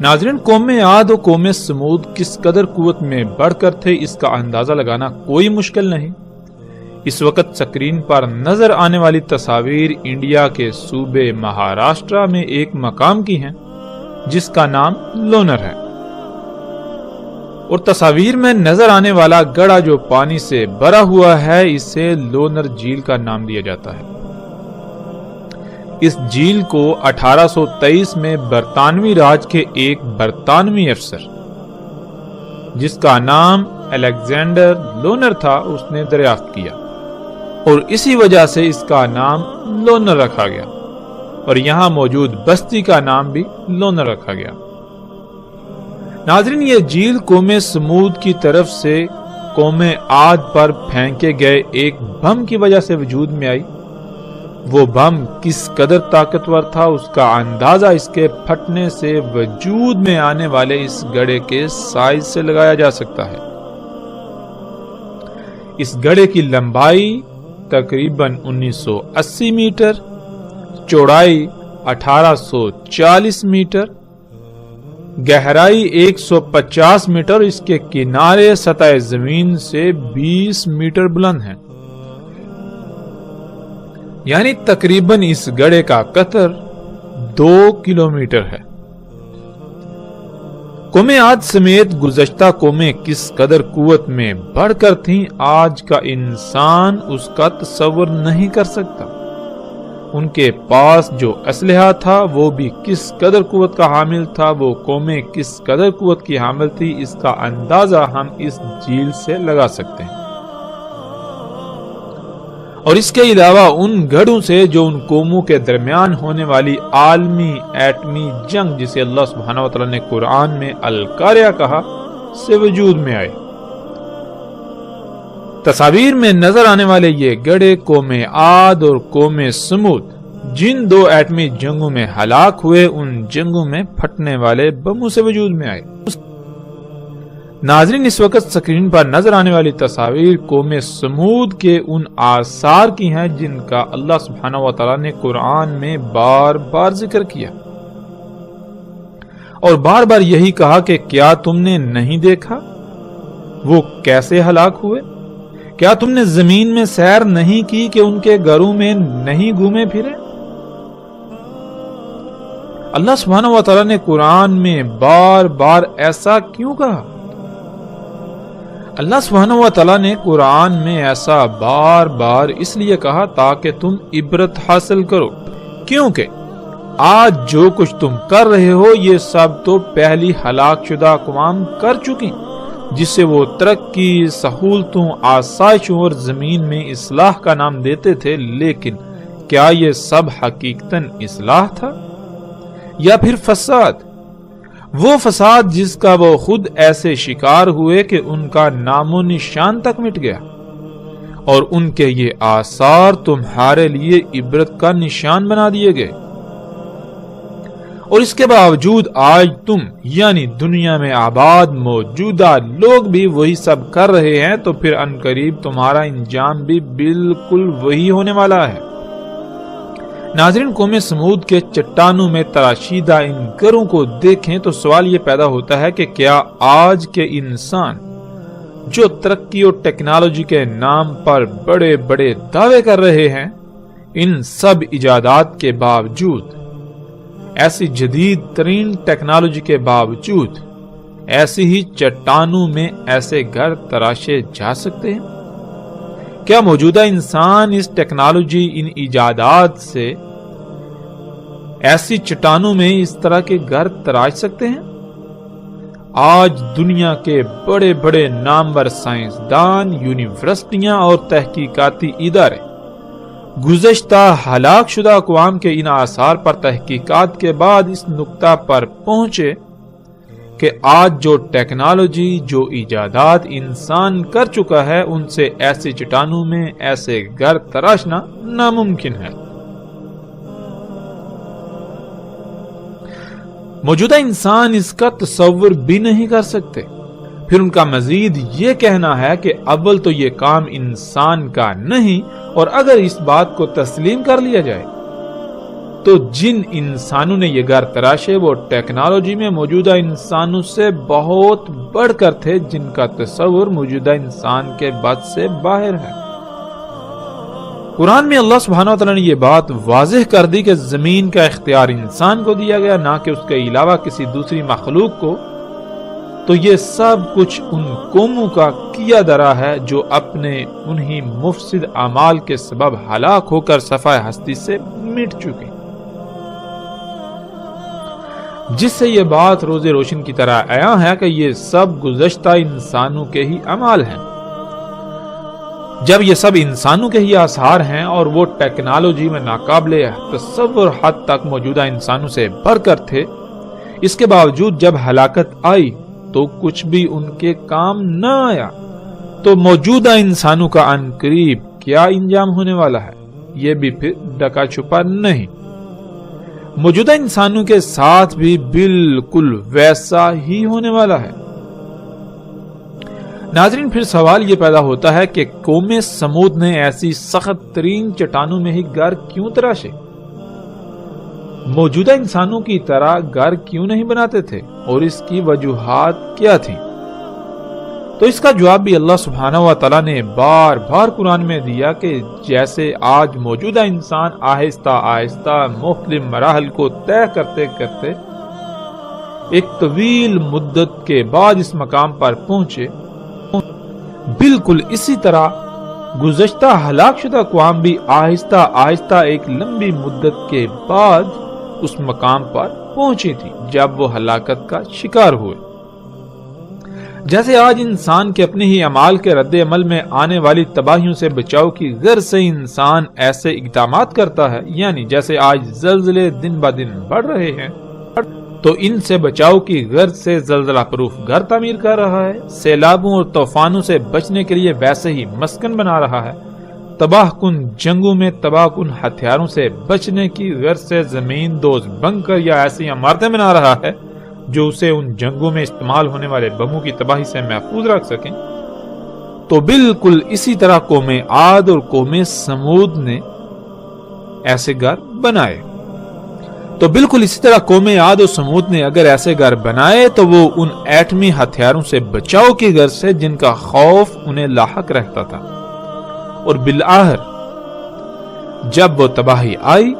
ناظرین، قوم عاد و قوم سمود کس قدر قوت میں بڑھ کر تھے اس کا اندازہ لگانا کوئی مشکل نہیں۔ اس وقت سکرین پر نظر آنے والی تصاویر انڈیا کے صوبے مہاراشٹرا میں ایک مقام کی ہیں جس کا نام لونر ہے، اور تصاویر میں نظر آنے والا گڑھا جو پانی سے بھرا ہوا ہے اسے لونر جھیل کا نام دیا جاتا ہے۔ اس جھیل کو 1823 میں برطانوی راج کے ایک برطانوی افسر جس کا نام الیگزینڈر لونر تھا اس نے دریافت کیا، اور اسی وجہ سے اس کا نام لونر رکھا گیا، اور یہاں موجود بستی کا نام بھی لونر رکھا گیا۔ ناظرین، یہ جھیل قوم سمود کی طرف سے قوم عاد پر پھینکے گئے ایک بم کی وجہ سے وجود میں آئی۔ وہ بم کس قدر طاقتور تھا اس کا اندازہ اس کے پھٹنے سے وجود میں آنے والے اس گڑھے کے سائز سے لگایا جا سکتا ہے۔ اس گڑھے کی لمبائی تقریباً 1980 میٹر، چوڑائی 1840 میٹر، گہرائی 150 میٹر، اس کے کنارے سطح زمین سے 20 میٹر بلند ہیں، یعنی تقریباً اس گڑھے کا قطر 2 کلومیٹر ہے۔ قوم عاد سمیت گزشتہ قومیں کس قدر قوت میں بڑھ کر تھیں آج کا انسان اس کا تصور نہیں کر سکتا۔ ان کے پاس جو اسلحہ تھا وہ بھی کس قدر قوت کا حامل تھا، وہ قومیں کس قدر قوت کی حامل تھی، اس کا اندازہ ہم اس جھیل سے لگا سکتے ہیں۔ اور اس کے علاوہ ان گڑھوں سے جو ان قوموں کے درمیان ہونے والی عالمی ایٹمی جنگ جسے اللہ سبحانہ وتعالی نے قرآن میں القاریہ کہا سے وجود میں آئے۔ تصاویر میں نظر آنے والے یہ گڑھے قوم عاد اور قوم سمود جن 2 ایٹمی جنگوں میں ہلاک ہوئے ان جنگوں میں پھٹنے والے بموں سے وجود میں آئے۔ ناظرین، اس وقت سکرین پر نظر آنے والی تصاویر قوم سمود کے ان آثار کی ہیں جن کا اللہ سبحانہ وتعالی نے قرآن میں بار بار ذکر کیا، اور بار بار یہی کہا کہ کیا تم نے نہیں دیکھا وہ کیسے ہلاک ہوئے؟ کیا تم نے زمین میں سیر نہیں کی کہ ان کے گھروں میں نہیں گھومے پھرے؟ اللہ سبحانہ وتعالی نے قرآن میں بار بار ایسا کیوں کہا؟ اللہ سبحانہ وتعالی نے قرآن میں ایسا بار بار اس لیے کہا تاکہ تم عبرت حاصل کرو، کیونکہ آج جو کچھ تم کر رہے ہو یہ سب تو پہلی ہلاک شدہ اقوام کر چکی، جس سے وہ ترقی، سہولتوں، آسائشوں اور زمین میں اصلاح کا نام دیتے تھے، لیکن کیا یہ سب حقیقتاً اصلاح تھا یا پھر فساد؟ وہ فساد جس کا وہ خود ایسے شکار ہوئے کہ ان کا نام و نشان تک مٹ گیا، اور ان کے یہ آثار تمہارے لیے عبرت کا نشان بنا دیے گئے، اور اس کے باوجود آج تم یعنی دنیا میں آباد موجودہ لوگ بھی وہی سب کر رہے ہیں، تو پھر عنقریب تمہارا انجام بھی بالکل وہی ہونے والا ہے۔ ناظرین، قوم سمود کے چٹانوں میں تراشیدہ ان گھروں کو دیکھیں تو سوال یہ پیدا ہوتا ہے کہ کیا آج کے انسان جو ترقی اور ٹیکنالوجی کے نام پر بڑے بڑے دعوے کر رہے ہیں، ان سب ایجادات کے باوجود، ایسی جدید ترین ٹیکنالوجی کے باوجود، ایسی ہی چٹانوں میں ایسے گھر تراشے جا سکتے ہیں؟ کیا موجودہ انسان اس ٹیکنالوجی، ان ایجادات سے ایسی چٹانوں میں اس طرح کے گھر تراش سکتے ہیں؟ آج دنیا کے بڑے بڑے نامور سائنسدان، یونیورسٹیاں اور تحقیقاتی ادارے گزشتہ ہلاک شدہ اقوام کے ان آثار پر تحقیقات کے بعد اس نقطہ پر پہنچے کہ آج جو ٹیکنالوجی، جو ایجادات انسان کر چکا ہے، ان سے ایسی چٹانوں میں ایسے گھر تراشنا ناممکن ہے۔ موجودہ انسان اس کا تصور بھی نہیں کر سکتے۔ پھر ان کا مزید یہ کہنا ہے کہ اول تو یہ کام انسان کا نہیں، اور اگر اس بات کو تسلیم کر لیا جائے تو جن انسانوں نے یہ گھر تراشے وہ ٹیکنالوجی میں موجودہ انسانوں سے بہت بڑھ کر تھے، جن کا تصور موجودہ انسان کے بس سے باہر ہے۔ قرآن میں اللہ سبحانہ وتعالی نے یہ بات واضح کر دی کہ زمین کا اختیار انسان کو دیا گیا، نہ کہ اس کے علاوہ کسی دوسری مخلوق کو۔ تو یہ سب کچھ ان قوموں کا کیا درا ہے جو اپنے انہی مفسد اعمال کے سبب ہلاک ہو کر صفحہ ہستی سے مٹ چکے، جس سے یہ بات روز روشن کی طرح عیاں ہے کہ یہ سب گزشتہ انسانوں کے ہی اعمال ہیں۔ جب یہ سب انسانوں کے ہی آثار ہیں اور وہ ٹیکنالوجی میں ناقابل تصور حد تک موجودہ انسانوں سے بڑھ کر تھے، اس کے باوجود جب ہلاکت آئی تو کچھ بھی ان کے کام نہ آیا، تو موجودہ انسانوں کا عنقریب کیا انجام ہونے والا ہے یہ بھی پھر ڈکا چھپا نہیں۔ موجودہ انسانوں کے ساتھ بھی بالکل ویسا ہی ہونے والا ہے۔ ناظرین، پھر سوال یہ پیدا ہوتا ہے کہ قوم سمود نے ایسی سخت ترین چٹانوں میں ہی گھر کیوں تراشے؟ موجودہ انسانوں کی طرح گھر کیوں نہیں بناتے تھے، اور اس کی وجوہات کیا تھیں؟ تو اس کا جواب بھی اللہ سبحانہ و تعالیٰ نے بار بار قرآن میں دیا کہ جیسے آج موجودہ انسان آہستہ آہستہ مختلف مراحل کو طے کرتے کرتے ایک طویل مدت کے بعد اس مقام پر پہنچے، بالکل اسی طرح گزشتہ ہلاک شدہ اقوام بھی آہستہ آہستہ ایک لمبی مدت کے بعد اس مقام پر پہنچی تھی جب وہ ہلاکت کا شکار ہوئے۔ جیسے آج انسان کے اپنے ہی اعمال کے رد عمل میں آنے والی تباہیوں سے بچاؤ کی غرض سے انسان ایسے اقدامات کرتا ہے، یعنی جیسے آج زلزلے دن بہ دن بڑھ رہے ہیں تو ان سے بچاؤ کی غرض سے زلزلہ پروف گھر تعمیر کر رہا ہے، سیلابوں اور طوفانوں سے بچنے کے لیے ویسے ہی مسکن بنا رہا ہے، تباہ کن جنگوں میں تباہ کن ہتھیاروں سے بچنے کی غرض سے زمین دوز بنکر یا ایسی عمارتیں بنا رہا ہے جو اسے ان جنگوں میں استعمال ہونے والے بموں کی تباہی سے محفوظ رکھ سکیں۔ تو بالکل اسی طرح قوم عاد اور قوم سمود نے ایسے گھر بنائے۔ تو بالکل اسی طرح قوم عاد و سمود نے اگر ایسے گھر بنائے تو وہ ان ایٹمی ہتھیاروں سے بچاؤ کی غرض سے جن کا خوف انہیں لاحق رہتا تھا، اور بالآخر جب وہ تباہی آئی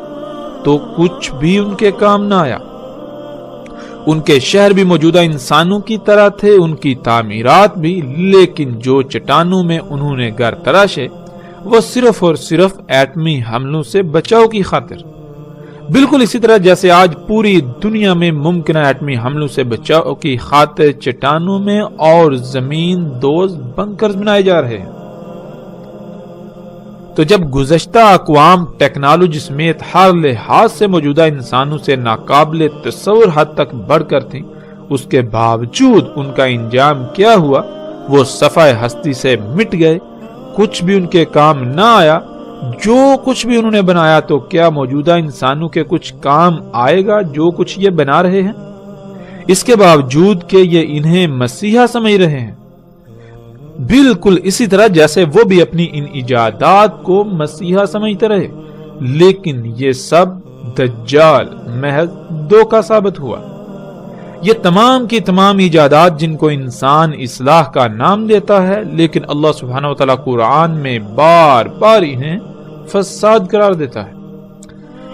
تو کچھ بھی ان کے کام نہ آیا۔ ان کے شہر بھی موجودہ انسانوں کی طرح تھے، ان کی تعمیرات بھی، لیکن جو چٹانوں میں انہوں نے گھر تراشے وہ صرف اور صرف ایٹمی حملوں سے بچاؤ کی خاطر، بالکل اسی طرح جیسے آج پوری دنیا میں ممکنہ ایٹمی حملوں سے بچاؤ کی خاطر چٹانوں میں اور زمین دوز بنکرز بنائے جا رہے ہیں۔ تو جب گزشتہ اقوام ٹیکنالوجی سمیت ہر لحاظ سے موجودہ انسانوں سے ناقابل تصور حد تک بڑھ کر تھیں، اس کے باوجود ان کا انجام کیا ہوا؟ وہ صفحہ ہستی سے مٹ گئے، کچھ بھی ان کے کام نہ آیا۔ جو کچھ بھی انہوں نے بنایا تو کیا موجودہ انسانوں کے کچھ کام آئے گا جو کچھ یہ بنا رہے ہیں؟ اس کے باوجود کہ یہ انہیں مسیحا سمجھ رہے ہیں، بالکل اسی طرح جیسے وہ بھی اپنی ان ایجادات کو مسیحا سمجھتے رہے، لیکن یہ سب دجال محض دھوکہ ثابت ہوا۔ یہ تمام کی تمام ایجادات جن کو انسان اصلاح کا نام دیتا ہے، لیکن اللہ سبحانہ و تعالیٰ قرآن میں بار بار انہیں فساد قرار دیتا ہے۔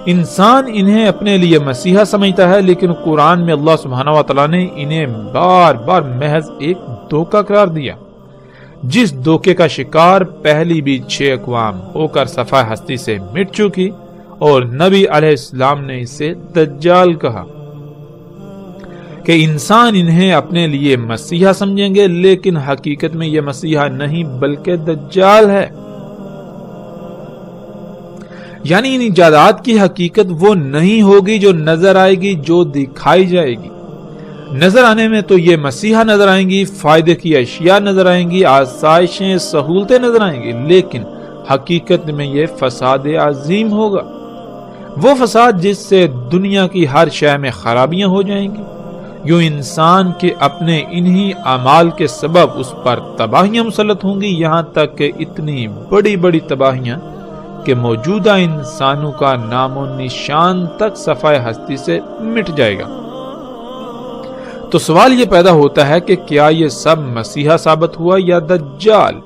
انسان انہیں اپنے لیے مسیحا سمجھتا ہے، لیکن قرآن میں اللہ سبحانہ و تعالیٰ نے انہیں بار بار محض ایک دھوکہ قرار دیا، جس دھوکے کا شکار پہلی بھی 6 اقوام ہو کر صفحہ ہستی سے مٹ چکی، اور نبی علیہ السلام نے اسے دجال کہا کہ انسان انہیں اپنے لیے مسیحا سمجھیں گے، لیکن حقیقت میں یہ مسیحا نہیں بلکہ دجال ہے۔ یعنی ان ایجادات کی حقیقت وہ نہیں ہوگی جو نظر آئے گی، جو دکھائی جائے گی۔ نظر آنے میں تو یہ مسیحا نظر آئیں گی، فائدے کی اشیاء نظر آئیں گی، آسائشیں، سہولتیں نظر آئیں گی، لیکن حقیقت میں یہ فساد عظیم ہوگا۔ وہ فساد جس سے دنیا کی ہر شے میں خرابیاں ہو جائیں گی، یوں انسان کے اپنے انہی اعمال کے سبب اس پر تباہیاں مسلط ہوں گی، یہاں تک کہ اتنی بڑی بڑی تباہیاں کہ موجودہ انسانوں کا نام و نشان تک صفحہ ہستی سے مٹ جائے گا۔ تو سوال یہ پیدا ہوتا ہے کہ کیا یہ سب مسیحا ثابت ہوا یا دجال،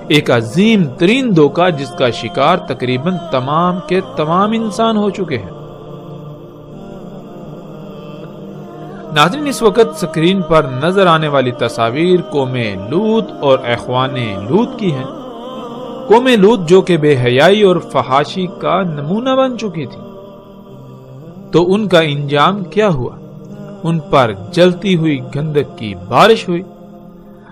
ایک عظیم ترین دھوکہ جس کا شکار تقریباً تمام کے تمام انسان ہو چکے ہیں۔ ناظرین، اس وقت سکرین پر نظر آنے والی تصاویر قوم لوط اور اخوان لوط کی ہیں۔ قوم لوط جو کہ بے حیائی اور فحاشی کا نمونہ بن چکی تھی، تو ان کا انجام کیا ہوا؟ ان پر جلتی ہوئی گندک کی بارش ہوئی۔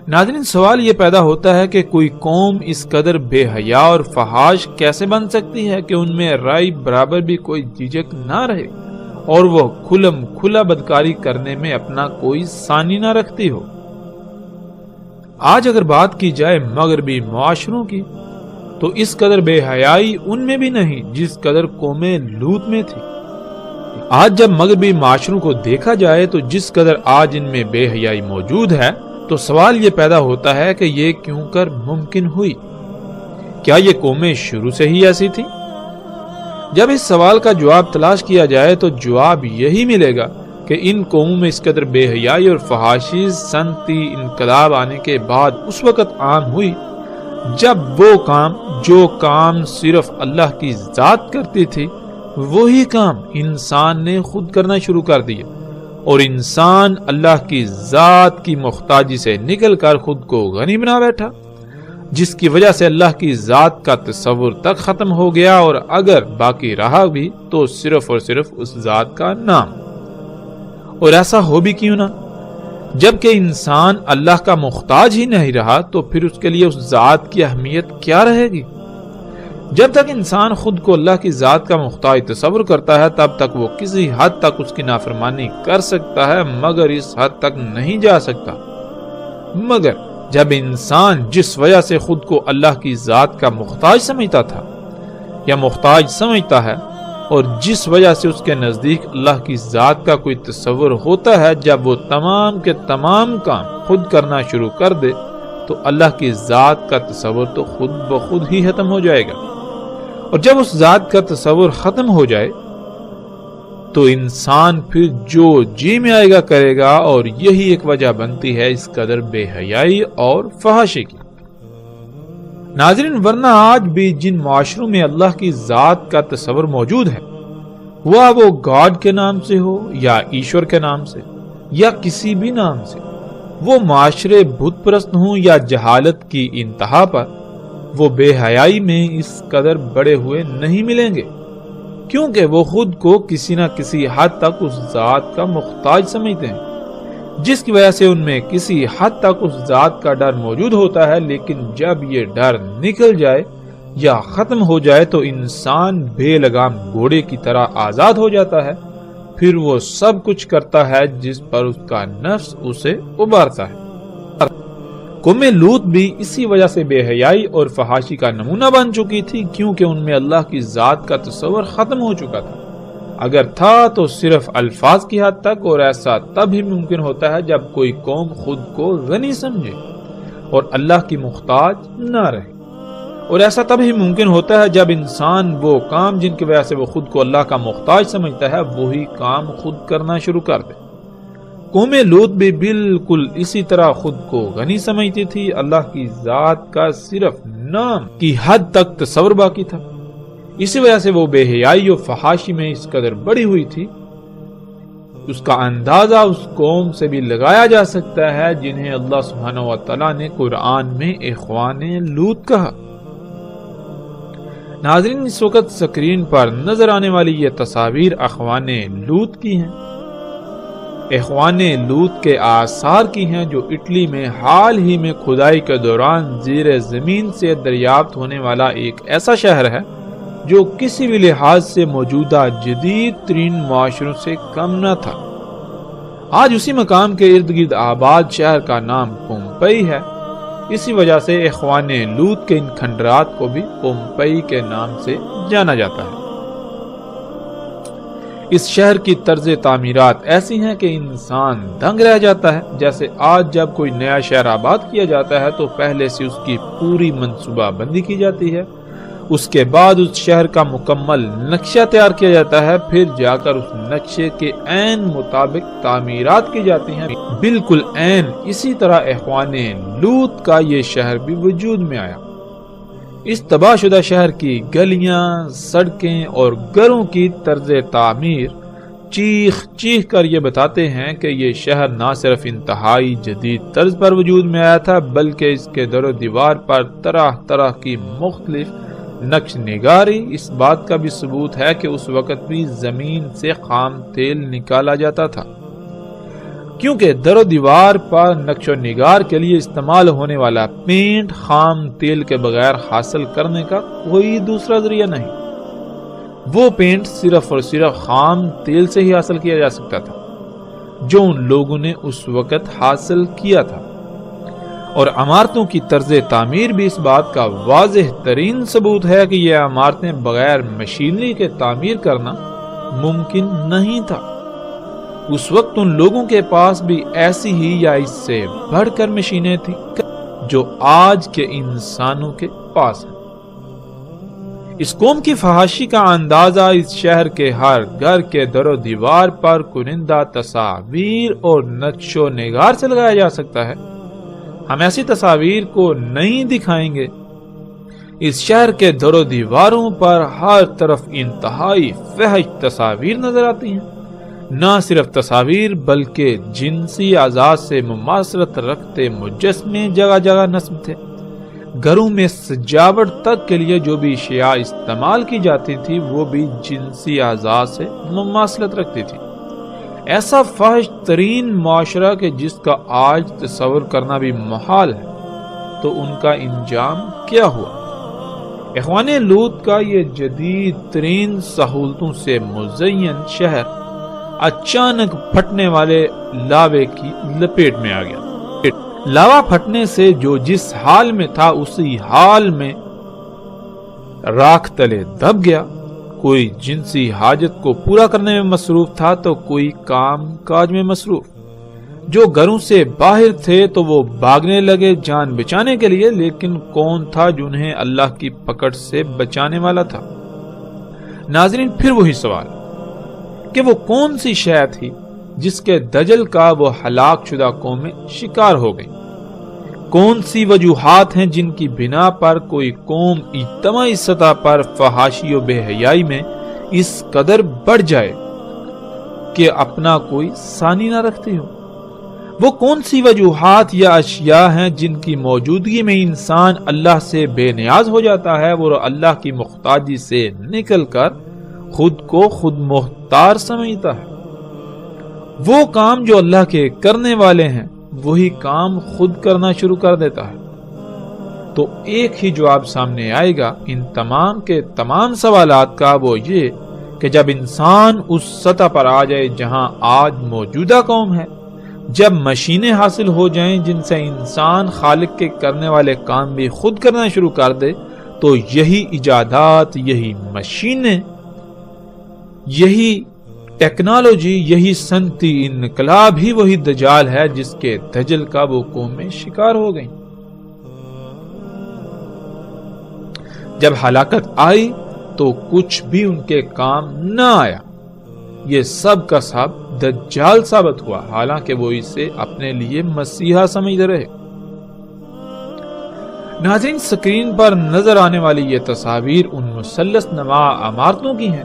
ناظرین، سوال یہ پیدا ہوتا ہے کہ کوئی قوم اس قدر بے حیا اور فحاش کیسے بن سکتی ہے کہ ان میں رائی برابر بھی کوئی جھجک نہ رہے اور وہ کھلم کھلا بدکاری کرنے میں اپنا کوئی ثانی نہ رکھتی ہو۔ آج اگر بات کی جائے مغربی معاشروں کی، تو اس قدر بے حیائی ان میں بھی نہیں جس قدر قوم لوط میں تھی۔ آج جب مغربی معاشروں کو دیکھا جائے تو جس قدر آج ان میں بے حیائی موجود ہے، تو سوال یہ پیدا ہوتا ہے کہ یہ کیوں کر ممکن ہوئی؟ کیا یہ قومیں شروع سے ہی ایسی تھی؟ جب اس سوال کا جواب تلاش کیا جائے تو جواب یہی ملے گا کہ ان قوموں میں اس قدر بے حیائی اور فحاشی صنعتی انقلاب آنے کے بعد اس وقت عام ہوئی جب جو کام صرف اللہ کی ذات کرتی تھی، وہی کام انسان نے خود کرنا شروع کر دیا، اور انسان اللہ کی ذات کی محتاجی سے نکل کر خود کو غنی بنا بیٹھا، جس کی وجہ سے اللہ کی ذات کا تصور تک ختم ہو گیا، اور اگر باقی رہا بھی تو صرف اور صرف اس ذات کا نام۔ اور ایسا ہو بھی کیوں نہ؟ جبکہ انسان اللہ کا محتاج ہی نہیں رہا تو پھر اس کے لیے اس ذات کی اہمیت کیا رہے گی؟ جب تک انسان خود کو اللہ کی ذات کا محتاج تصور کرتا ہے تب تک وہ کسی حد تک اس کی نافرمانی کر سکتا ہے، مگر اس حد تک نہیں جا سکتا۔ مگر جب انسان جس وجہ سے خود کو اللہ کی ذات کا محتاج سمجھتا تھا یا محتاج سمجھتا ہے، اور جس وجہ سے اس کے نزدیک اللہ کی ذات کا کوئی تصور ہوتا ہے، جب وہ تمام کے تمام کام خود کرنا شروع کر دے تو اللہ کی ذات کا تصور تو خود بخود ہی ختم ہو جائے گا۔ اور جب اس ذات کا تصور ختم ہو جائے تو انسان پھر جو جی میں آئے گا کرے گا، اور یہی ایک وجہ بنتی ہے اس قدر بے حیائی اور فحاشی کی۔ ناظرین، ورنہ آج بھی جن معاشروں میں اللہ کی ذات کا تصور موجود ہے، وہ گاڈ کے نام سے ہو یا ایشور کے نام سے یا کسی بھی نام سے، وہ معاشرے بت پرست ہوں یا جہالت کی انتہا پر، وہ بے حیائی میں اس قدر بڑے ہوئے نہیں ملیں گے، کیونکہ وہ خود کو کسی نہ کسی حد تک اس ذات کا محتاج سمجھتے ہیں، جس کی وجہ سے ان میں کسی حد تک اس ذات کا ڈر موجود ہوتا ہے۔ لیکن جب یہ ڈر نکل جائے یا ختم ہو جائے تو انسان بے لگام گھوڑے کی طرح آزاد ہو جاتا ہے، پھر وہ سب کچھ کرتا ہے جس پر اس کا نفس اسے ابھارتا ہے۔ قوم لوط بھی اسی وجہ سے بے حیائی اور فحاشی کا نمونہ بن چکی تھی، کیونکہ ان میں اللہ کی ذات کا تصور ختم ہو چکا تھا۔ اگر تھا تو صرف الفاظ کی حد تک، اور ایسا تب ہی ممکن ہوتا ہے جب کوئی قوم خود کو غنی سمجھے اور اللہ کی محتاج نہ رہے، اور ایسا تب ہی ممکن ہوتا ہے جب انسان وہ کام جن کی وجہ سے وہ خود کو اللہ کا محتاج سمجھتا ہے وہی کام خود کرنا شروع کر دے۔ قوم لوط بھی بالکل اسی طرح خود کو غنی سمجھتی تھی، اللہ کی ذات کا صرف نام کی حد تک تصور باقی تھا، اسی وجہ سے وہ بے حیائی و فحاشی میں اس قدر بڑی ہوئی تھی۔ اس کا اندازہ اس قوم سے بھی لگایا جا سکتا ہے جنہیں اللہ سبحانہ و تعالیٰ نے قرآن میں اخوان لوط کہا۔ ناظرین، اس وقت سکرین پر نظر آنے والی یہ تصاویر اخوان لوط کی ہیں، اخوان لوط کے آثار کی ہیں، جو اٹلی میں حال ہی میں کھدائی کے دوران زیر زمین سے دریافت ہونے والا ایک ایسا شہر ہے جو کسی بھی لحاظ سے موجودہ جدید ترین معاشروں سے کم نہ تھا۔ آج اسی مقام کے ارد گرد آباد شہر کا نام پومپئی ہے، اسی وجہ سے اخوان لوط کے ان کھنڈرات کو بھی پومپئی کے نام سے جانا جاتا ہے۔ اس شہر کی طرز تعمیرات ایسی ہیں کہ انسان دنگ رہ جاتا ہے۔ جیسے آج جب کوئی نیا شہر آباد کیا جاتا ہے تو پہلے سے اس کی پوری منصوبہ بندی کی جاتی ہے، اس کے بعد اس شہر کا مکمل نقشہ تیار کیا جاتا ہے، پھر جا کر اس نقشے کے عین مطابق تعمیرات کی جاتی ہیں۔ بالکل عین اسی طرح اخوان لوط کا یہ شہر بھی وجود میں آیا۔ اس تباہ شدہ شہر کی گلیاں، سڑکیں اور گھروں کی طرز تعمیر چیخ چیخ کر یہ بتاتے ہیں کہ یہ شہر نہ صرف انتہائی جدید طرز پر وجود میں آیا تھا، بلکہ اس کے در و دیوار پر طرح طرح کی مختلف نقش نگاری اس بات کا بھی ثبوت ہے کہ اس وقت بھی زمین سے خام تیل نکالا جاتا تھا، کیونکہ در و دیوار پر نقش و نگار کے لیے استعمال ہونے والا پینٹ خام تیل کے بغیر حاصل کرنے کا کوئی دوسرا ذریعہ نہیں۔ وہ پینٹ صرف اور صرف خام تیل سے ہی حاصل کیا جا سکتا تھا جو ان لوگوں نے اس وقت حاصل کیا تھا، اور عمارتوں کی طرز تعمیر بھی اس بات کا واضح ترین ثبوت ہے کہ یہ عمارتیں بغیر مشینری کے تعمیر کرنا ممکن نہیں تھا۔ اس وقت ان لوگوں کے پاس بھی ایسی ہی یا اس سے بڑھ کر مشینیں تھیں جو آج کے انسانوں کے پاس ہیں۔ اس قوم کی فحاشی کا اندازہ اس شہر کے ہر گھر کے در و دیوار پر کنندہ تصاویر اور نقش و نگار سے لگایا جا سکتا ہے۔ ہم ایسی تصاویر کو نہیں دکھائیں گے۔ اس شہر کے در و دیواروں پر ہر طرف انتہائی فحش تصاویر نظر آتی ہیں۔ نہ صرف تصاویر بلکہ جنسی اعضاء سے مماثلت رکھتے مجسمے جگہ جگہ نصب تھے۔ گھروں میں سجاوٹ تک کے لیے جو بھی اشیاء استعمال کی جاتی تھی وہ بھی جنسی اعضاء سے مماثلت رکھتی تھی۔ ایسا فحش ترین معاشرہ کہ جس کا آج تصور کرنا بھی محال ہے، تو ان کا انجام کیا ہوا؟ اخوان لوط کا یہ جدید ترین سہولتوں سے مزین شہر اچانک پھٹنے والے لاوے کی لپیٹ میں آ گیا۔ لاوا پھٹنے سے جو جس حال میں تھا اسی حال میں راکھ تلے دب گیا۔ کوئی جنسی حاجت کو پورا کرنے میں مصروف تھا تو کوئی کام کاج میں مصروف۔ جو گھروں سے باہر تھے تو وہ بھاگنے لگے جان بچانے کے لیے، لیکن کون تھا جنہیں اللہ کی پکڑ سے بچانے والا تھا؟ ناظرین، پھر وہی سوال کہ وہ کون سی شے تھی جس کے دجل کا وہ ہلاک شدہ قومیں شکار ہو گئی؟ کون سی وجوہات ہیں جن کی بنا پر کوئی قوم اجتماعی سطح پر فحاشی و بے حیائی میں اس قدر بڑھ جائے کہ اپنا کوئی ثانی نہ رکھتی ہو؟ وہ کون سی وجوہات یا اشیاء ہیں جن کی موجودگی میں انسان اللہ سے بے نیاز ہو جاتا ہے، وہ اللہ کی محتاجی سے نکل کر خود کو خود مختار سمجھتا ہے؟ وہ کام جو اللہ کے کرنے والے ہیں وہی کام خود کرنا شروع کر دیتا ہے۔ تو ایک ہی جواب سامنے آئے گا ان تمام کے تمام سوالات کا، وہ یہ کہ جب انسان اس سطح پر آ جائے جہاں آج موجودہ قوم ہے، جب مشینیں حاصل ہو جائیں جن سے انسان خالق کے کرنے والے کام بھی خود کرنا شروع کر دے، تو یہی ایجادات، یہی مشینیں، یہی ٹیکنالوجی، یہی صنعتی انقلاب ہی وہی دجال ہے جس کے دجل کا وہ قومیں شکار ہو گئیں۔ جب ہلاکت آئی تو کچھ بھی ان کے کام نہ آیا۔ یہ سب کا سب دجال ثابت ہوا، حالانکہ وہ اسے اپنے لیے مسیحا سمجھتے رہے۔ ناظرین، سکرین پر نظر آنے والی یہ تصاویر ان مثلث نما عمارتوں کی ہیں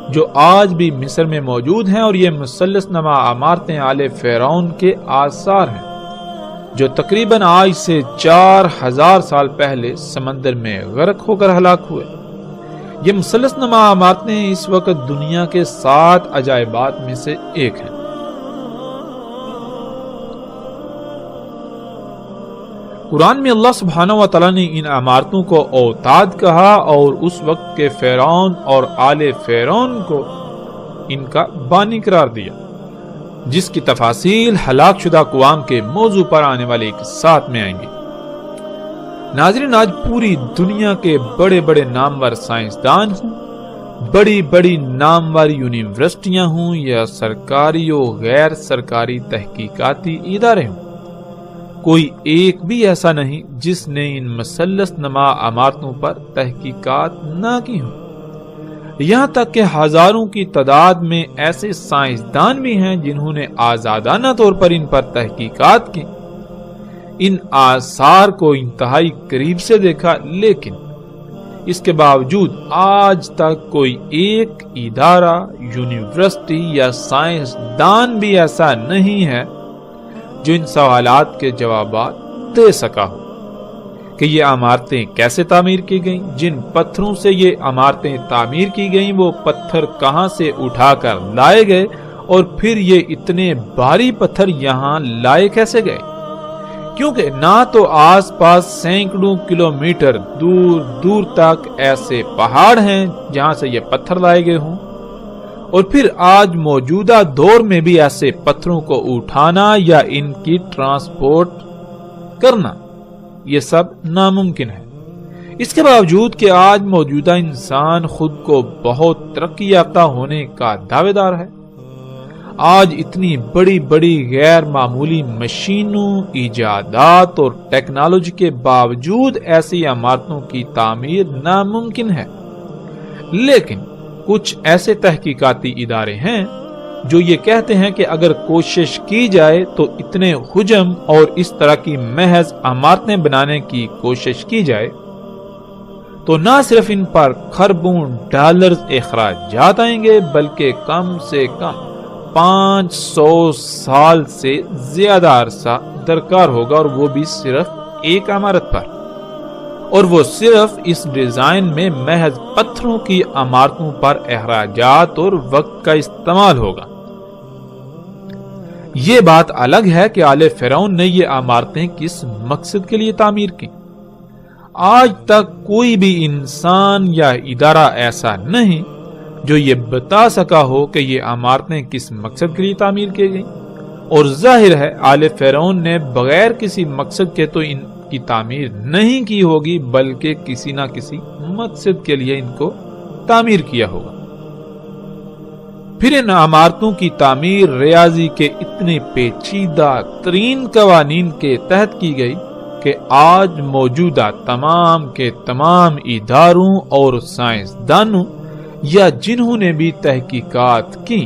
جو آج بھی مصر میں موجود ہیں، اور یہ مثلث نما عمارتیں آل فرعون کے آثار ہیں جو تقریباً آج سے 4000 سال پہلے سمندر میں غرق ہو کر ہلاک ہوئے۔ یہ مثلث نما عمارتیں اس وقت دنیا کے 7 عجائبات میں سے ایک ہیں۔ قرآن میں اللہ سبحانہ و تعالیٰ نے ان عمارتوں کو اوتاد کہا، اور اس وقت کے فرعون اور آل فرعون کو ان کا بانی قرار دیا، جس کی تفاصیل ہلاک شدہ اقوام کے موضوع پر آنے والے ایک ساتھ میں آئیں گے۔ ناظرین، آج پوری دنیا کے بڑے بڑے نامور سائنسدان ہوں، بڑی بڑی نامور یونیورسٹیاں ہوں یا سرکاری و غیر سرکاری تحقیقاتی ادارے ہوں، کوئی ایک بھی ایسا نہیں جس نے ان مثلث نما عمارتوں پر تحقیقات نہ کی ہوں۔ یہاں تک کہ ہزاروں کی تعداد میں ایسے سائنسدان بھی ہیں جنہوں نے آزادانہ طور پر ان پر تحقیقات کی، ان آثار کو انتہائی قریب سے دیکھا، لیکن اس کے باوجود آج تک کوئی ایک ادارہ، یونیورسٹی یا سائنسدان بھی ایسا نہیں ہے جو ان سوالات کے جوابات دے سکا ہو کہ یہ عمارتیں کیسے تعمیر کی گئیں، جن پتھروں سے یہ عمارتیں تعمیر کی گئیں وہ پتھر کہاں سے اٹھا کر لائے گئے، اور پھر یہ اتنے بھاری پتھر یہاں لائے کیسے گئے، کیونکہ نہ تو آس پاس سینکڑوں کلومیٹر دور دور تک ایسے پہاڑ ہیں جہاں سے یہ پتھر لائے گئے ہوں، اور پھر آج موجودہ دور میں بھی ایسے پتھروں کو اٹھانا یا ان کی ٹرانسپورٹ کرنا یہ سب ناممکن ہے۔ اس کے باوجود کہ آج موجودہ انسان خود کو بہت ترقی یافتہ ہونے کا دعوے دار ہے، آج اتنی بڑی بڑی غیر معمولی مشینوں، ایجادات اور ٹیکنالوجی کے باوجود ایسی عمارتوں کی تعمیر ناممکن ہے، لیکن کچھ ایسے تحقیقاتی ادارے ہیں جو یہ کہتے ہیں کہ اگر کوشش کی جائے تو اتنے حجم اور اس طرح کی محض عمارتیں بنانے کی کوشش کی جائے تو نہ صرف ان پر خربوں ڈالرز اخراجات آئیں گے، بلکہ کم سے کم 500 سال سے زیادہ عرصہ درکار ہوگا، اور وہ بھی صرف ایک عمارت پر، اور وہ صرف اس ڈیزائن میں محض پتھروں کی عمارتوں پر اخراجات اور وقت کا استعمال ہوگا۔ یہ بات الگ ہے کہ آل فرعون نے یہ عمارتیں کس مقصد کے لیے تعمیر کی۔ آج تک کوئی بھی انسان یا ادارہ ایسا نہیں جو یہ بتا سکا ہو کہ یہ عمارتیں کس مقصد کے لیے تعمیر کی گئیں، اور ظاہر ہے آل فرعون نے بغیر کسی مقصد کے تو ان کی تعمیر نہیں کی ہوگی، بلکہ کسی نہ کسی مقصد کے لیے ان کو تعمیر کیا ہوگا۔ پھر ان عمارتوں کی تعمیر ریاضی کے اتنے پیچیدہ ترین قوانین کے تحت کی گئی کہ آج موجودہ تمام کے تمام اداروں اور سائنسدانوں یا جنہوں نے بھی تحقیقات کی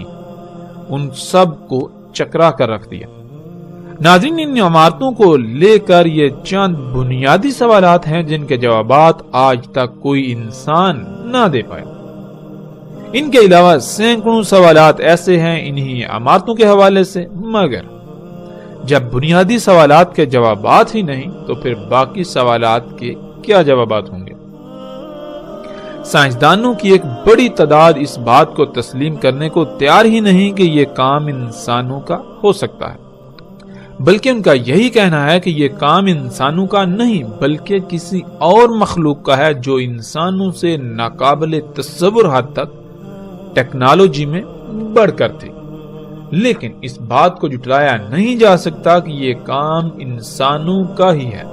ان سب کو چکرا کر رکھ دیا۔ ناظرین، ان عمارتوں کو لے کر یہ چند بنیادی سوالات ہیں جن کے جوابات آج تک کوئی انسان نہ دے پایا۔ ان کے علاوہ سینکڑوں سوالات ایسے ہیں انہی عمارتوں کے حوالے سے، مگر جب بنیادی سوالات کے جوابات ہی نہیں تو پھر باقی سوالات کے کیا جوابات ہوں گے؟ سائنسدانوں کی ایک بڑی تعداد اس بات کو تسلیم کرنے کو تیار ہی نہیں کہ یہ کام انسانوں کا ہو سکتا ہے، بلکہ ان کا یہی کہنا ہے کہ یہ کام انسانوں کا نہیں بلکہ کسی اور مخلوق کا ہے جو انسانوں سے ناقابل تصور حد تک ٹیکنالوجی میں بڑھ کر تھی، لیکن اس بات کو جھٹلایا نہیں جا سکتا کہ یہ کام انسانوں کا ہی ہے۔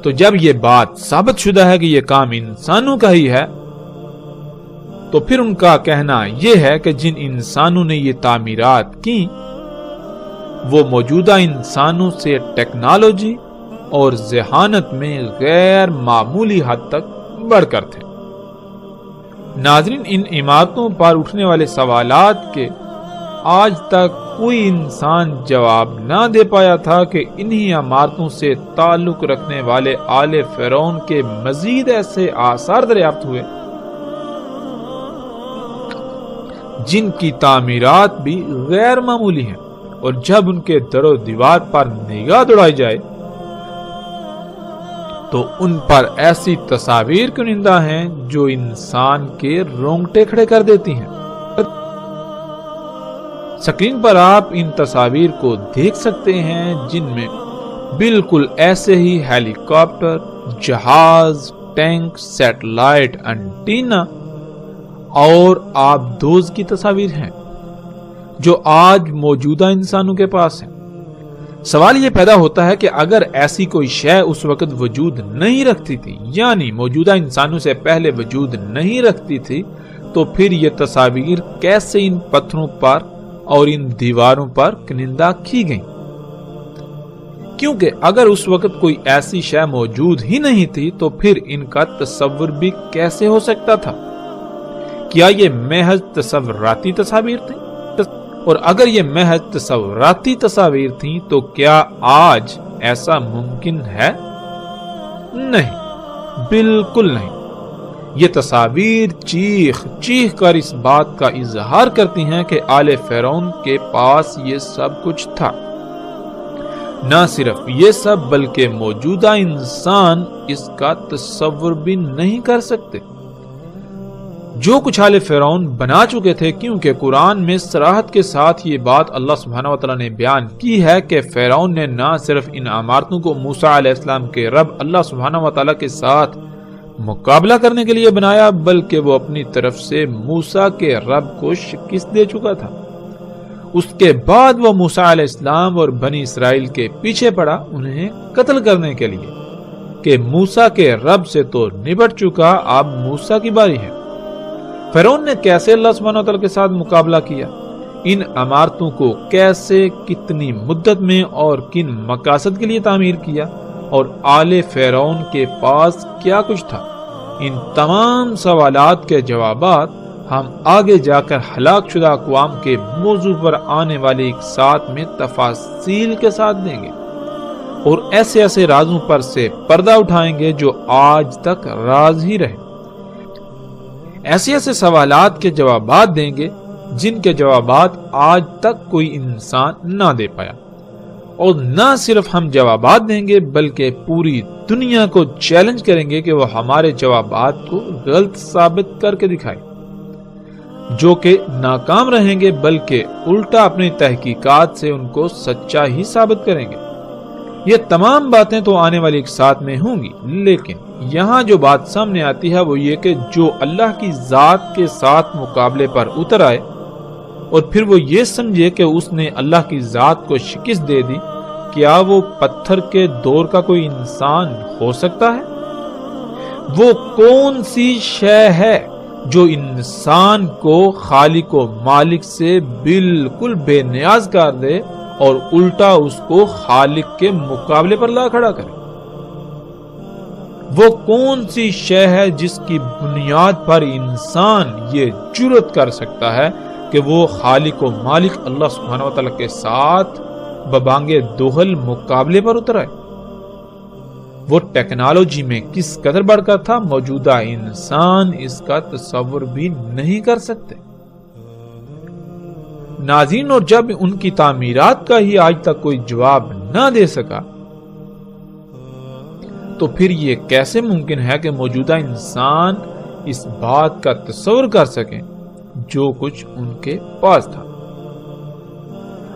تو جب یہ بات ثابت شدہ ہے کہ یہ کام انسانوں کا ہی ہے تو پھر ان کا کہنا یہ ہے کہ جن انسانوں نے یہ تعمیرات کی وہ موجودہ انسانوں سے ٹیکنالوجی اور ذہانت میں غیر معمولی حد تک بڑھ کر تھے۔ ناظرین، ان عمارتوں پر اٹھنے والے سوالات کے آج تک کوئی انسان جواب نہ دے پایا تھا کہ انہی عمارتوں سے تعلق رکھنے والے آل فرعون کے مزید ایسے آثار دریافت ہوئے جن کی تعمیرات بھی غیر معمولی ہیں، اور جب ان کے در و دیوار پر نگاہ دوڑائی جائے تو ان پر ایسی تصاویر کنندہ ہیں جو انسان کے رونگٹے کھڑے کر دیتی ہیں۔ سکرین پر آپ ان تصاویر کو دیکھ سکتے ہیں جن میں بالکل ایسے ہی ہیلی کاپٹر، جہاز، ٹینک، سیٹلائٹ انٹینا اور آبدوز کی تصاویر ہیں جو آج موجودہ انسانوں کے پاس ہیں۔ سوال یہ پیدا ہوتا ہے کہ اگر ایسی کوئی شے اس وقت وجود نہیں رکھتی تھی، یعنی موجودہ انسانوں سے پہلے وجود نہیں رکھتی تھی، تو پھر یہ تصاویر کیسے ان پتھروں پر اور ان دیواروں پر کنندہ کی گئیں؟ کیونکہ اگر اس وقت کوئی ایسی شے موجود ہی نہیں تھی تو پھر ان کا تصور بھی کیسے ہو سکتا تھا؟ کیا یہ محض تصوراتی تصاویر تھیں؟ اور اگر یہ محض تصوراتی تصاویر تھیں تو کیا آج ایسا ممکن ہے؟ نہیں، بالکل نہیں۔ یہ تصاویر چیخ چیخ کر اس بات کا اظہار کرتی ہیں کہ آل فرعون کے پاس یہ سب کچھ تھا۔ نہ صرف یہ سب بلکہ موجودہ انسان اس کا تصور بھی نہیں کر سکتے جو کچھ آل فرعون بنا چکے تھے، کیونکہ قرآن میں صراحت کے ساتھ یہ بات اللہ سبحانہ وتعالی نے بیان کی ہے کہ فرعون نے نہ صرف ان عمارتوں کو موسیٰ علیہ السلام کے رب اللہ سبحانہ وتعالی کے ساتھ مقابلہ کرنے کے لیے بنایا، بلکہ وہ اپنی طرف سے موسیٰ کے رب کو شکست دے چکا تھا۔ اس کے بعد وہ موسیٰ علیہ السلام اور بنی اسرائیل کے پیچھے پڑا انہیں قتل کرنے کے لیے کہ موسیٰ کے رب سے تو نبٹ چکا، اب موسیٰ کی باری ہے۔ فرعون نے کیسے اللہ سبحانہ وتعالی کے ساتھ مقابلہ کیا؟ ان عمارتوں کو کیسے، کتنی مدت میں اور کن مقاصد کے لیے تعمیر کیا، اور آل فرعون کے پاس کیا کچھ تھا؟ ان تمام سوالات کے جوابات ہم آگے جا کر ہلاک شدہ اقوام کے موضوع پر آنے والے ایک ساتھ میں تفاصیل کے ساتھ دیں گے، اور ایسے ایسے رازوں پر سے پردہ اٹھائیں گے جو آج تک راز ہی رہے۔ ایسے ایسے سوالات کے جوابات دیں گے جن کے جوابات آج تک کوئی انسان نہ دے پایا، اور نہ صرف ہم جوابات دیں گے بلکہ پوری دنیا کو چیلنج کریں گے کہ وہ ہمارے جوابات کو غلط ثابت کر کے دکھائے، جو کہ ناکام رہیں گے بلکہ الٹا اپنی تحقیقات سے ان کو سچا ہی ثابت کریں گے۔ یہ تمام باتیں تو آنے والی ایک ساتھ میں ہوں گی، لیکن یہاں جو بات سامنے آتی ہے وہ یہ کہ جو اللہ کی ذات کے ساتھ مقابلے پر اتر آئے اور پھر وہ یہ سمجھے کہ اس نے اللہ کی ذات کو شکست دے دی، کیا وہ پتھر کے دور کا کوئی انسان ہو سکتا ہے؟ وہ کون سی شے ہے جو انسان کو خالق و مالک سے بالکل بے نیاز کر دے اور الٹا اس کو خالق کے مقابلے پر لا کھڑا کرے؟ وہ کون سی شے ہے جس کی بنیاد پر انسان یہ جرأت کر سکتا ہے کہ وہ خالق و مالک اللہ سبحانہ وتعالی کے ساتھ ببانگے دوہل مقابلے پر اتر آئے؟ وہ ٹیکنالوجی میں کس قدر بڑھ کر تھا، موجودہ انسان اس کا تصور بھی نہیں کر سکتے۔ ناظرین، اور جب ان کی تعمیرات کا ہی آج تک کوئی جواب نہ دے سکا تو پھر یہ کیسے ممکن ہے کہ موجودہ انسان اس بات کا تصور کر سکیں جو کچھ ان کے پاس تھا؟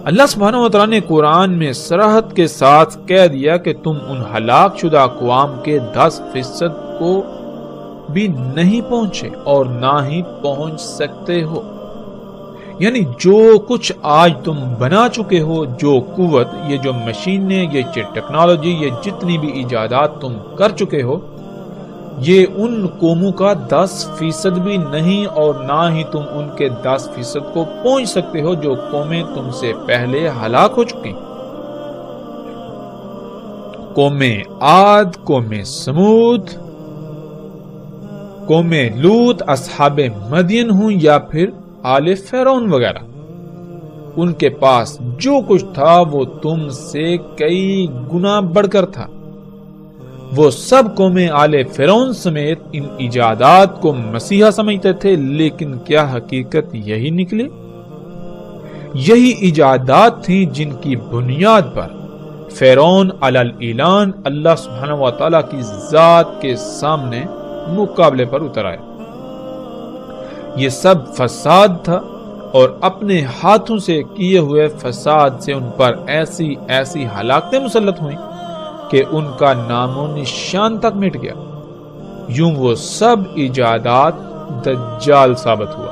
اللہ سبحانہ وتعالی نے قرآن میں صراحت کے ساتھ کہہ دیا کہ تم ان ہلاک شدہ اقوام کے 10% کو بھی نہیں پہنچے اور نہ ہی پہنچ سکتے ہو۔ یعنی جو کچھ آج تم بنا چکے ہو، جو قوت، یہ جو مشینیں، یہ ٹیکنالوجی، یہ جتنی بھی ایجادات تم کر چکے ہو، یہ ان قوموں کا 10% بھی نہیں، اور نہ ہی تم ان کے 10% کو پہنچ سکتے ہو جو قومیں تم سے پہلے ہلاک ہو چکی۔ قوم عاد، قوم سمود، قوم لوط، اصحاب مدین ہوں یا پھر آل فرعون وغیرہ، ان کے پاس جو کچھ تھا وہ تم سے کئی گنا بڑھ کر تھا۔ وہ سب قومیں آل فرعون سمیت ان ایجادات کو مسیحا سمجھتے تھے، لیکن کیا حقیقت یہی نکلی؟ یہی ایجادات تھیں جن کی بنیاد پر فرعون علی الاعلان اللہ سبحانہ و تعالی کی ذات کے سامنے مقابلے پر اتر آئے۔ یہ سب فساد تھا، اور اپنے ہاتھوں سے کیے ہوئے فساد سے ان پر ایسی ایسی ہلاکتیں مسلط ہوئیں کہ ان کا نام و نشان تک مٹ گیا۔ یوں وہ سب ایجادات دجال ثابت ہوا۔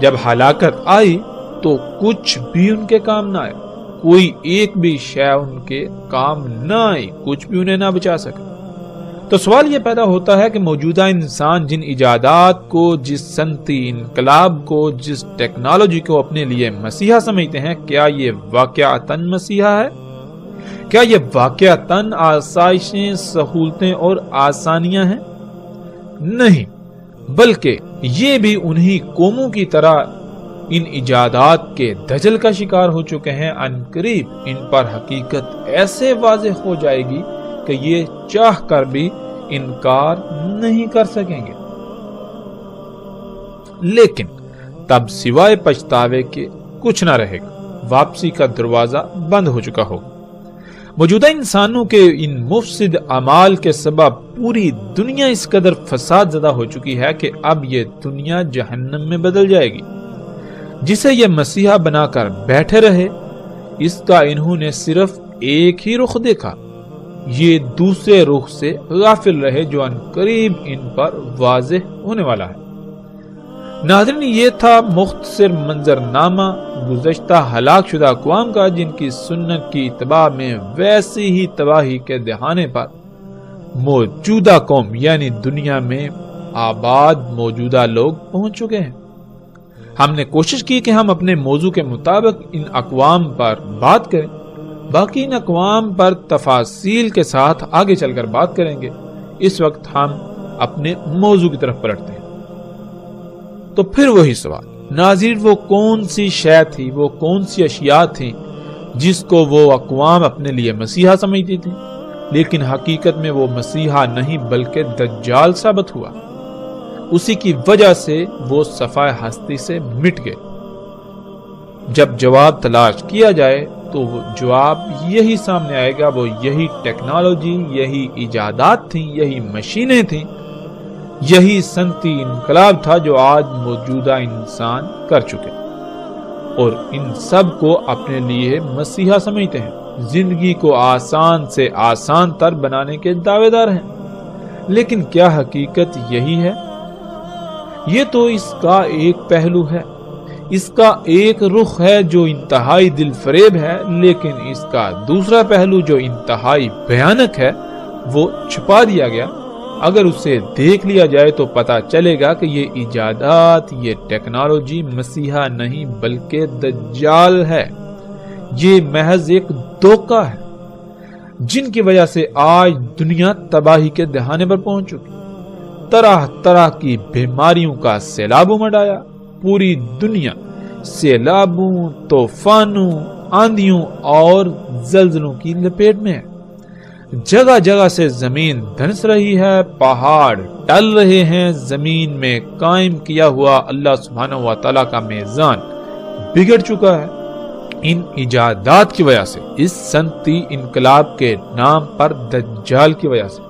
جب ہلاکت آئی تو کچھ بھی ان کے کام نہ آئے، کوئی ایک بھی شے ان کے کام نہ آئی، کچھ بھی انہیں نہ بچا سکے۔ تو سوال یہ پیدا ہوتا ہے کہ موجودہ انسان جن ایجادات کو، جس صنعتی انقلاب کو، جس ٹیکنالوجی کو اپنے لیے مسیحا سمجھتے ہیں، کیا یہ واقعتاً مسیحا ہے؟ کیا یہ واقعتاً آسائشیں، سہولتیں اور آسانیاں ہیں؟ نہیں، بلکہ یہ بھی انہی قوموں کی طرح ان ایجادات کے دجل کا شکار ہو چکے ہیں۔ عنقریب ان پر حقیقت ایسے واضح ہو جائے گی کہ یہ چاہ کر بھی انکار نہیں کر سکیں گے، لیکن تب سوائے پچھتاوے کے کچھ نہ رہے گا، واپسی کا دروازہ بند ہو چکا ہوگا۔ موجودہ انسانوں کے ان مفسد اعمال کے سبب پوری دنیا اس قدر فساد زدہ ہو چکی ہے کہ اب یہ دنیا جہنم میں بدل جائے گی۔ جسے یہ مسیحا بنا کر بیٹھے رہے، اس کا انہوں نے صرف ایک ہی رخ دیکھا، یہ دوسرے رخ سے غافل رہے جو عنقریب ان پر واضح ہونے والا ہے۔ ناظرین، یہ تھا مختصر منظرنامہ گزشتہ ہلاک شدہ اقوام کا، جن کی سنت کی اتباع میں ویسی ہی تباہی کے دہانے پر موجودہ قوم یعنی دنیا میں آباد موجودہ لوگ پہنچ چکے ہیں۔ ہم نے کوشش کی کہ ہم اپنے موضوع کے مطابق ان اقوام پر بات کریں، باقی ان اقوام پر تفاصیل کے ساتھ آگے چل کر بات کریں گے۔ اس وقت ہم اپنے موضوع کی طرف پلٹتے ہیں۔ تو پھر وہی سوال، ناظرین، وہ کون سی شے تھی، وہ کون سی اشیاء تھی جس کو وہ اقوام اپنے لیے مسیحا سمجھتی تھی، لیکن حقیقت میں وہ مسیحا نہیں بلکہ دجال ثابت ہوا۔ اسی کی وجہ سے وہ صفائے ہستی سے مٹ گئے۔ جب جواب تلاش کیا جائے تو وہ جواب یہی سامنے آئے گا، وہ یہی ٹیکنالوجی، یہی ایجادات تھیں، یہی مشینیں تھیں، یہی صنعتی انقلاب تھا جو آج موجودہ انسان کر چکے اور ان سب کو اپنے لیے مسیحا سمجھتے ہیں، زندگی کو آسان سے آسان تر بنانے کے دعوے دار ہیں۔ لیکن کیا حقیقت یہی ہے؟ یہ تو اس کا ایک پہلو ہے، اس کا ایک رخ ہے جو انتہائی دل فریب ہے، لیکن اس کا دوسرا پہلو جو انتہائی بھیانک ہے وہ چھپا دیا گیا۔ اگر اسے دیکھ لیا جائے تو پتا چلے گا کہ یہ ایجادات، یہ ٹیکنالوجی مسیحا نہیں بلکہ دجال ہے، یہ محض ایک دھوکہ ہے، جن کی وجہ سے آج دنیا تباہی کے دہانے پر پہنچ چکی، طرح طرح کی بیماریوں کا سیلاب امڑ آیا، پوری دنیا سیلابوں، طوفانوں، آندھیوں اور زلزلوں کی لپیٹ میں ہے۔ جگہ جگہ سے زمین دھنس رہی ہے، پہاڑ ٹل رہے ہیں، زمین میں قائم کیا ہوا اللہ سبحانہ و تعالیٰ کا میزان بگڑ چکا ہے۔ ان ایجادات کی وجہ سے، اس صنعتی انقلاب کے نام پر دجال کی وجہ سے،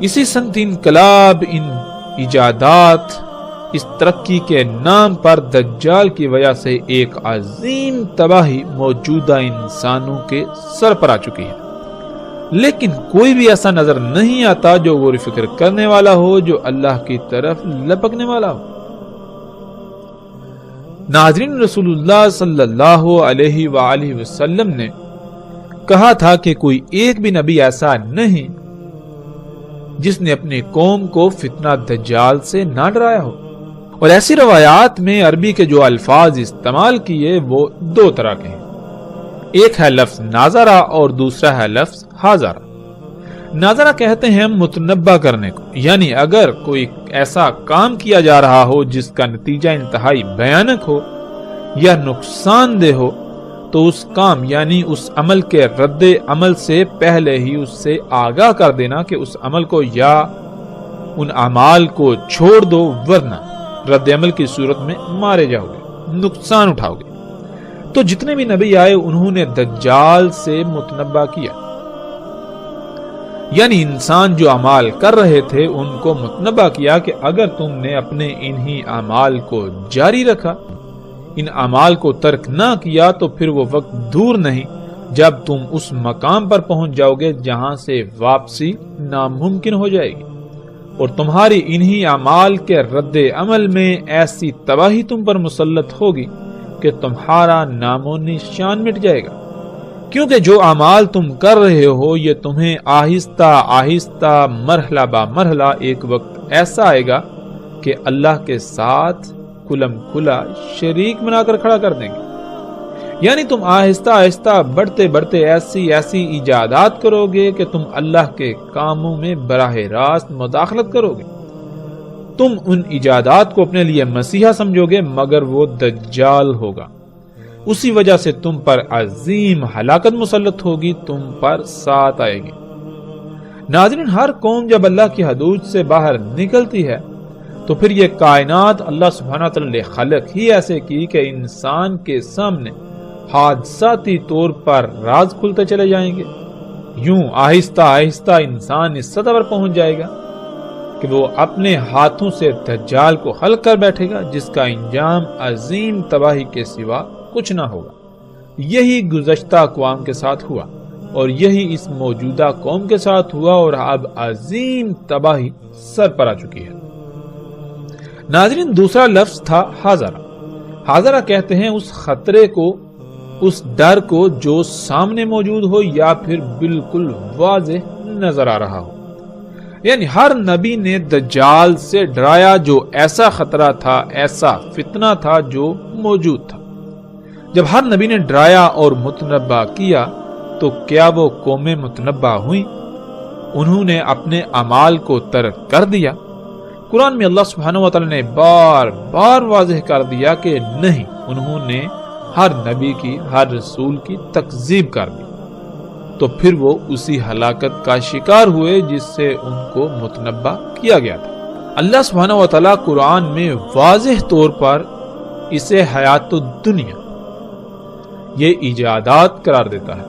اسی صنعتی انقلاب، ان ایجادات، اس ترقی کے نام پر دجال کی وجہ سے ایک عظیم تباہی موجودہ انسانوں کے سر پر آ چکی ہے۔ لیکن کوئی بھی ایسا نظر نہیں آتا جو غور و فکر کرنے والا ہو، جو اللہ کی طرف لپکنے والا ہو۔ ناظرین، رسول اللہ صلی اللہ علیہ وآلہ وسلم نے کہا تھا کہ کوئی ایک بھی نبی ایسا نہیں جس نے اپنی قوم کو فتنہ دجال سے نہ ڈرایا ہو۔ اور ایسی روایات میں عربی کے جو الفاظ استعمال کیے وہ دو طرح کے ہیں، ایک ہے لفظ ناظرہ اور دوسرا ہے لفظ حاضرہ۔ ناظرہ کہتے ہیں متنبہ کرنے کو، یعنی اگر کوئی ایسا کام کیا جا رہا ہو جس کا نتیجہ انتہائی بھیانک ہو یا نقصان دہ ہو تو اس کام یعنی اس عمل کے رد عمل سے پہلے ہی اس سے آگاہ کر دینا کہ اس عمل کو یا ان اعمال کو چھوڑ دو، ورنہ رد عمل کی صورت میں مارے جاؤ گے، نقصان اٹھاؤ گے۔ تو جتنے بھی نبی آئے انہوں نے دجال سے متنبہ کیا، یعنی انسان جو اعمال کر رہے تھے ان کو متنبہ کیا کہ اگر تم نے اپنے انہی اعمال کو جاری رکھا، ان اعمال کو ترک نہ کیا، تو پھر وہ وقت دور نہیں جب تم اس مقام پر پہنچ جاؤ گے جہاں سے واپسی ناممکن ہو جائے گی۔ اور تمہاری انہی اعمال کے رد عمل میں ایسی تباہی تم پر مسلط ہوگی کہ تمہارا نام و نشان مٹ جائے گا، کیونکہ جو اعمال تم کر رہے ہو یہ تمہیں آہستہ آہستہ مرحلہ با مرحلہ ایک وقت ایسا آئے گا کہ اللہ کے ساتھ کھلم کھلا شریک بنا کر کھڑا کر دیں گے۔ یعنی تم آہستہ آہستہ بڑھتے بڑھتے ایسی ایجادات کرو گے کہ تم اللہ کے کاموں میں براہ راست مداخلت کرو گے۔ تم ان ایجادات کو اپنے لیے مسیحا سمجھو گے، مگر وہ دجال ہوگا۔ اسی وجہ سے تم پر عظیم ہلاکت مسلط ہوگی، تم پر ساتھ آئے گی۔ ناظرین، ہر قوم جب اللہ کی حدود سے باہر نکلتی ہے تو پھر یہ کائنات اللہ سبحانہ وتعالی نے خلق ہی ایسے کی کہ انسان کے سامنے حادثاتی طور پر راز کھلتے چلے جائیں گے۔ یوں آہستہ آہستہ انسان اس سطح پر پہنچ جائے گا کہ وہ اپنے ہاتھوں سے دجال کو خلق کر بیٹھے گا، جس کا انجام عظیم تباہی کے سوا کچھ نہ ہوگا۔ یہی گزشتہ اقوام کے ساتھ ہوا اور یہی اس موجودہ قوم کے ساتھ ہوا، اور اب عظیم تباہی سر پر آ چکی ہے۔ ناظرین، دوسرا لفظ تھا حاضرہ۔ حاضرہ کہتے ہیں اس خطرے کو، اس ڈر کو جو سامنے موجود ہو یا پھر بالکل واضح نظر آ رہا ہو۔ یعنی ہر نبی نے دجال سے ڈرایا، جو ایسا خطرہ تھا، ایسا فتنہ تھا جو موجود تھا۔ جب ہر نبی نے ڈرایا اور متنبہ کیا تو کیا وہ قومیں متنبہ ہوئیں؟ انہوں نے اپنے اعمال کو ترک کر دیا۔ قرآن میں اللہ سبحانہ وتعالی نے بار بار واضح کر دیا کہ نہیں، انہوں نے ہر نبی کی، ہر رسول کی تکذیب کر دی، تو پھر وہ اسی ہلاکت کا شکار ہوئے جس سے ان کو متنبہ کیا گیا تھا۔ اللہ سبحانہ وتعالی قرآن میں واضح طور پر اسے حیات الدنیا، یہ ایجادات قرار دیتا ہے،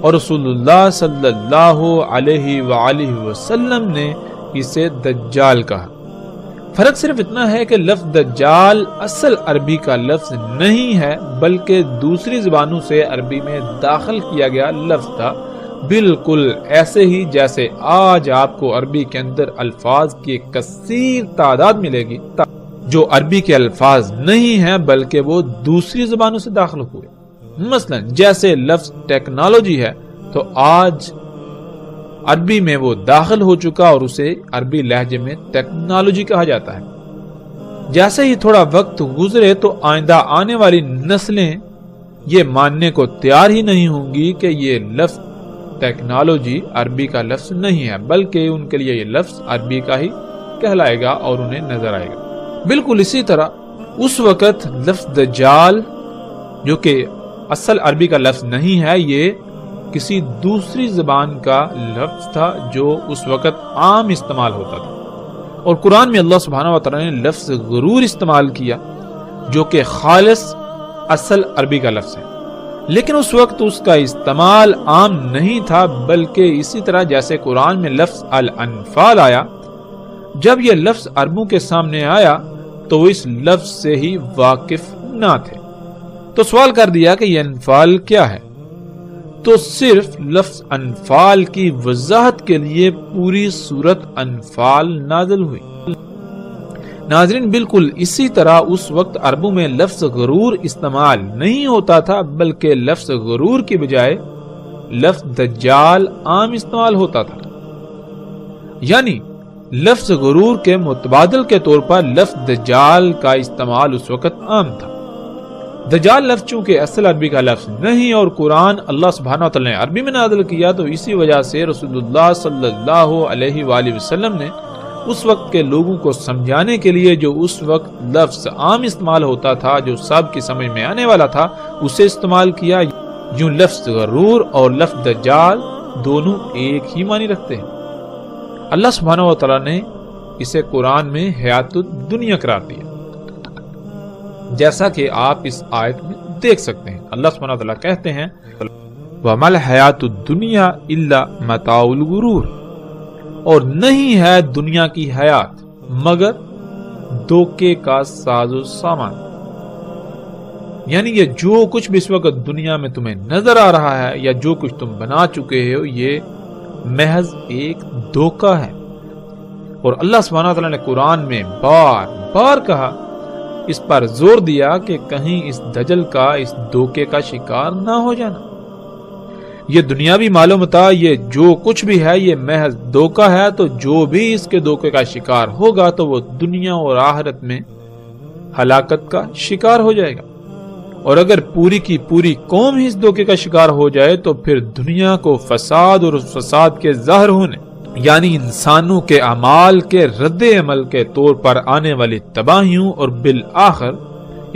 اور رسول اللہ صلی اللہ علیہ وآلہ وسلم نے اسے دجال کہا۔ فرق صرف اتنا ہے کہ لفظ دجال اصل عربی کا لفظ نہیں ہے، بلکہ دوسری زبانوں سے عربی میں داخل کیا گیا لفظ تھا، بالکل ایسے ہی جیسے آج آپ کو عربی کے اندر الفاظ کی ایک کثیر تعداد ملے گی جو عربی کے الفاظ نہیں ہیں بلکہ وہ دوسری زبانوں سے داخل ہوئے۔ مثلا جیسے لفظ ٹیکنالوجی ہے تو آج عربی میں وہ داخل ہو چکا اور اسے عربی لہجے میں ٹیکنالوجی کہا جاتا ہے۔ جیسے ہی تھوڑا وقت گزرے تو آئندہ آنے والی نسلیں یہ ماننے کو تیار ہی نہیں ہوں گی کہ یہ لفظ ٹیکنالوجی عربی کا لفظ نہیں ہے، بلکہ ان کے لیے یہ لفظ عربی کا ہی کہلائے گا اور انہیں نظر آئے گا۔ بالکل اسی طرح اس وقت لفظ دجال، جو کہ اصل عربی کا لفظ نہیں ہے، یہ کسی دوسری زبان کا لفظ تھا جو اس وقت عام استعمال ہوتا تھا، اور قرآن میں اللہ سبحانہ وتعالی نے لفظ غرور استعمال کیا جو کہ خالص اصل عربی کا لفظ ہے، لیکن اس وقت اس کا استعمال عام نہیں تھا، بلکہ اسی طرح جیسے قرآن میں لفظ الانفال آیا، جب یہ لفظ عربوں کے سامنے آیا تو وہ اس لفظ سے ہی واقف نہ تھے، تو سوال کر دیا کہ یہ انفال کیا ہے، تو صرف لفظ انفال کی وضاحت کے لیے پوری سورت انفال نازل ہوئی۔ ناظرین، بالکل اسی طرح اس وقت عربوں میں لفظ غرور استعمال نہیں ہوتا تھا، بلکہ لفظ غرور کی بجائے لفظ دجال عام استعمال ہوتا تھا۔ یعنی لفظ غرور کے متبادل کے طور پر لفظ دجال کا استعمال اس وقت عام تھا۔ دجال لفظ چونکہ اصل عربی کا لفظ نہیں اور قرآن اللہ سبحانہ وتعالی نے عربی میں نازل کیا، تو اسی وجہ سے رسول اللہ صلی اللہ علیہ وآلہ وسلم نے اس وقت کے لوگوں کو سمجھانے کے لیے جو اس وقت لفظ عام استعمال ہوتا تھا، جو سب کی سمجھ میں آنے والا تھا، اسے استعمال کیا۔ یوں لفظ غرور اور لفظ دجال دونوں ایک ہی معنی رکھتے ہیں۔ اللہ سبحانہ وتعالی نے اسے قرآن میں حیات الدنیا قرار دیا، جیسا کہ آپ اس آیت میں دیکھ سکتے ہیں۔ اللہ سبحانہ وتعالی کہتے ہیں وَمَا الْحَيَاةُ الدُّنْيَا إِلَّا مَتَاعُ الْغُرُورِ، اور نہیں ہے دنیا کی حیات مگر دھوکے کا ساز و سامان۔ یعنی یہ جو کچھ بھی اس وقت دنیا میں تمہیں نظر آ رہا ہے یا جو کچھ تم بنا چکے ہو، یہ محض ایک دھوکہ ہے۔ اور اللہ سبحانہ وتعالی نے قرآن میں بار بار کہا، اس پر زور دیا کہ کہیں اس دجل کا، اس دھوکے کا شکار نہ ہو جانا۔ یہ دنیاوی مال و متاع، یہ جو کچھ بھی ہے، یہ محض دھوکہ ہے، تو جو بھی اس کے دھوکے کا شکار ہوگا تو وہ دنیا اور آخرت میں ہلاکت کا شکار ہو جائے گا۔ اور اگر پوری کی پوری قوم ہی اس دھوکے کا شکار ہو جائے تو پھر دنیا کو فساد اور اس فساد کے ظاہر ہونے، یعنی انسانوں کے اعمال کے رد عمل کے طور پر آنے والی تباہیوں، اور بالآخر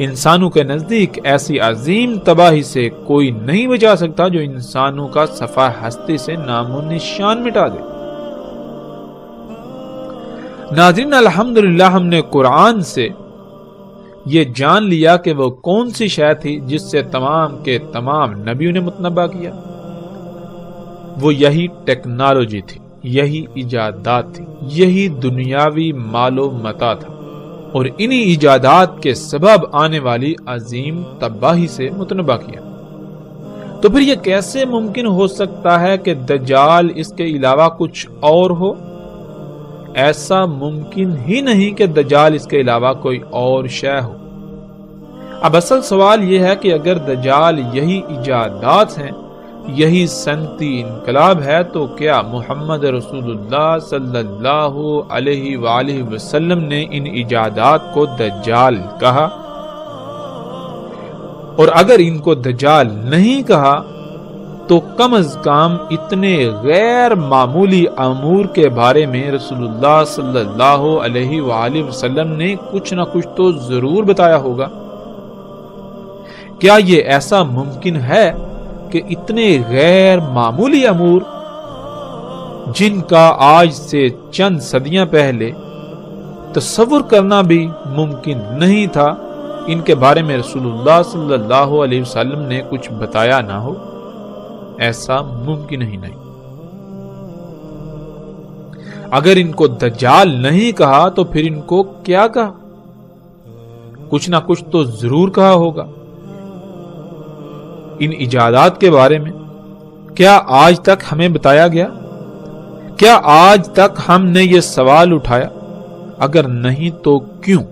انسانوں کے نزدیک ایسی عظیم تباہی سے کوئی نہیں بچا سکتا جو انسانوں کا صفحہ ہستی سے نام و نشان مٹا دے۔ ناظرین، الحمدللہ ہم نے قرآن سے یہ جان لیا کہ وہ کون سی شے تھی جس سے تمام کے تمام نبیوں نے متنبع کیا۔ وہ یہی ٹیکنالوجی تھی، یہی ایجادات تھی، یہی دنیاوی مال و متاع تھا، اور انہی ایجادات کے سبب آنے والی عظیم تباہی سے متنبع کیا۔ تو پھر یہ کیسے ممکن ہو سکتا ہے کہ دجال اس کے علاوہ کچھ اور ہو؟ ایسا ممکن ہی نہیں کہ دجال اس کے علاوہ کوئی اور شے ہو۔ اب اصل سوال یہ ہے کہ اگر دجال یہی ایجادات ہیں، یہی صنعتی انقلاب ہے، تو کیا محمد رسول اللہ صلی اللہ علیہ وآلہ وسلم نے ان ایجادات کو دجال کہا؟ اور اگر ان کو دجال نہیں کہا تو کم از کم اتنے غیر معمولی امور کے بارے میں رسول اللہ صلی اللہ علیہ وآلہ وسلم نے کچھ نہ کچھ تو ضرور بتایا ہوگا۔ کیا یہ ایسا ممکن ہے کہ اتنے غیر معمولی امور جن کا آج سے چند صدیاں پہلے تصور کرنا بھی ممکن نہیں تھا، ان کے بارے میں رسول اللہ صلی اللہ علیہ وسلم نے کچھ بتایا نہ ہو؟ ایسا ممکن ہی نہیں۔ اگر ان کو دجال نہیں کہا تو پھر ان کو کیا کہا؟ کچھ نہ کچھ تو ضرور کہا ہوگا۔ ان ایجادات کے بارے میں کیا آج تک ہمیں بتایا گیا؟ کیا آج تک ہم نے یہ سوال اٹھایا؟ اگر نہیں تو کیوں؟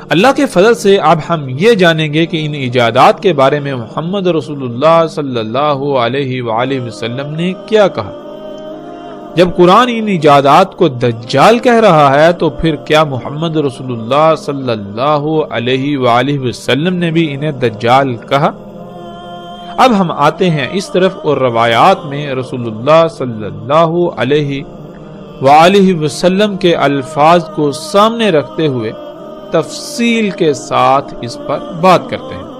اللہ کے فضل سے اب ہم یہ جانیں گے کہ ان ایجادات کے بارے میں محمد رسول اللہ صلی اللہ علیہ وآلہ وسلم نے کیا کہا۔ جب قرآن ان ایجادات کو دجال کہہ رہا ہے تو پھر کیا محمد رسول اللہ صلی اللہ علیہ وآلہ وسلم نے بھی انہیں دجال کہا؟ اب ہم آتے ہیں اس طرف اور روایات میں رسول اللہ صلی اللہ علیہ وآلہ وسلم کے الفاظ کو سامنے رکھتے ہوئے تفصیل کے ساتھ اس پر بات کرتے ہیں۔